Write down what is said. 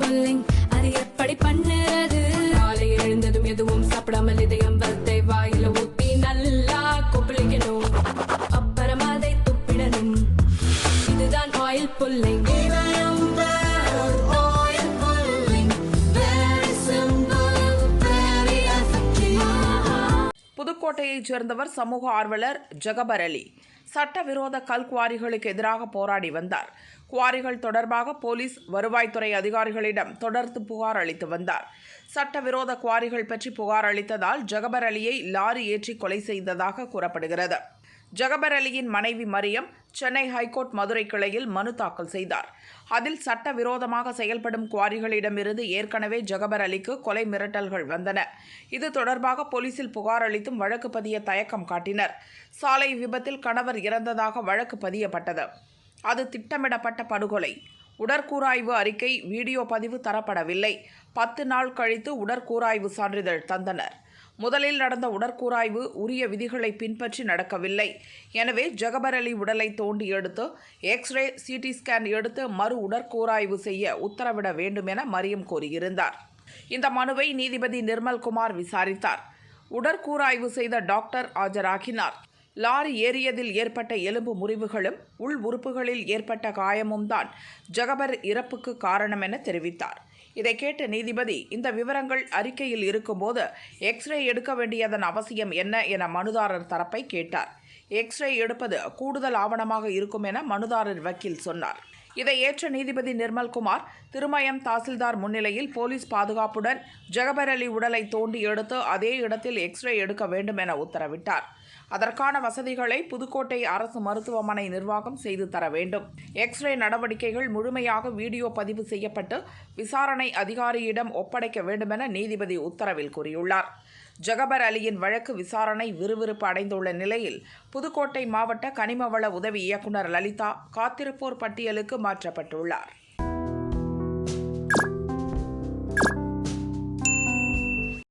Pulling அது எப்படி பண்ணுறது? காலை எழுந்ததும் எதுவும் சாப்பிடாமல் இதயம் வளத்தை வாயில ஊத்தி நல்லா கொப்பளிக்கணும். அப்புறம் அதை துப்பிடணும். இதுதான் ஆயில் புல்லிங். புதுக்கோட்டையைச் சேர்ந்தவர் சமூக ஆர்வலர் ஜகபர் அலி. சட்டவிரோத கல் குவாரிகளுக்கு எதிராக போராடி வந்தார். குவாரிகள் தொடர்பாக போலீஸ், வருவாய்த்துறை அதிகாரிகளிடம் தொடர்ந்து புகார் அளித்து வந்தார். சட்டவிரோத குவாரிகள் பற்றி புகார் அளித்ததால் ஜகபர் அலியை லாரி ஏற்றி கொலை செய்ததாக கூறப்படுகிறது. ஜகபர் அலியின் மனைவி மரியம் சென்னை ஹைகோர்ட் மதுரை கிளையில் மனு தாக்கல் செய்தார். அதில் சட்டவிரோதமாக செயல்படும் குவாரிகளிடமிருந்து ஏற்கனவே ஜகபர் அலிக்கு கொலை மிரட்டல்கள் வந்தன. இது தொடர்பாக போலீசில் புகார் அளித்தும் வழக்கு பதிய தயக்கம் காட்டினர். சாலை விபத்தில் கணவர் இறந்ததாக வழக்கு பதியப்பட்டது. அது திட்டமிடப்பட்ட படுகொலை. உடற்கூறாய்வு அறிக்கை, வீடியோ பதிவு தரப்படவில்லை. 10 நாள் கழித்து உடற்கூறாய்வு சான்றிதழ் தந்தனர். முதலில் நடந்த உடற்கூறாய்வு உரிய விதிகளை பின்பற்றி நடக்கவில்லை. எனவே ஜகபர் அலி உடலை தோண்டி எடுத்து எக்ஸ்ரே, சிடி ஸ்கேன் எடுத்து மறு உடற்கூறாய்வு செய்ய உத்தரவிட வேண்டும் என மரியம் கோரியிருந்தார். இந்த மனுவை நீதிபதி நிர்மல்குமார் விசாரித்தார். உடற்கூறாய்வு செய்த டாக்டர் ஆஜராகினார். லாரி ஏறியதில் ஏற்பட்ட எலும்பு முறிவுகளும் உள் உறுப்புகளில் ஏற்பட்ட காயமும் தான் ஜகபர் இறப்புக்கு காரணம் என தெரிவித்தார். இதை கேட்ட நீதிபதி, இந்த விவரங்கள் அறிக்கையில் இருக்கும்போது எக்ஸ்ரே எடுக்க வேண்டியதன் அவசியம் என்ன என மனுதாரர் தரப்பை கேட்டார். எக்ஸ்ரே எடுப்பது கூடுதல் ஆவணமாக இருக்கும் என மனுதாரர் வக்கீல் சொன்னார். இதை ஏற்ற நீதிபதி நிர்மல்குமார் திருமயம் தாசில்தார் முன்னிலையில் போலீஸ் பாதுகாப்புடன் ஜகபர் அலி உடலை தோண்டி எடுத்து அதே இடத்தில் எக்ஸ்ரே எடுக்க வேண்டும் என உத்தரவிட்டார். அதற்கான வசதிகளை புதுக்கோட்டை அரசு மருத்துவமனை நிர்வாகம் செய்து தர வேண்டும். எக்ஸ்ரே நடவடிக்கைகள் முழுமையாக வீடியோ பதிவு செய்யப்பட்டு விசாரணை அதிகாரியிடம் ஒப்படைக்க வேண்டுமென நீதிபதி உத்தரவில் கூறியுள்ளார். ஜகபர் அலியின் வழக்கு விசாரணை விறுவிறுப்பு அடைந்துள்ள நிலையில் புதுக்கோட்டை மாவட்ட கனிமவள உதவி இயக்குநர் லலிதா காத்திருப்போர் பட்டியலுக்கு மாற்றப்பட்டுள்ளார்.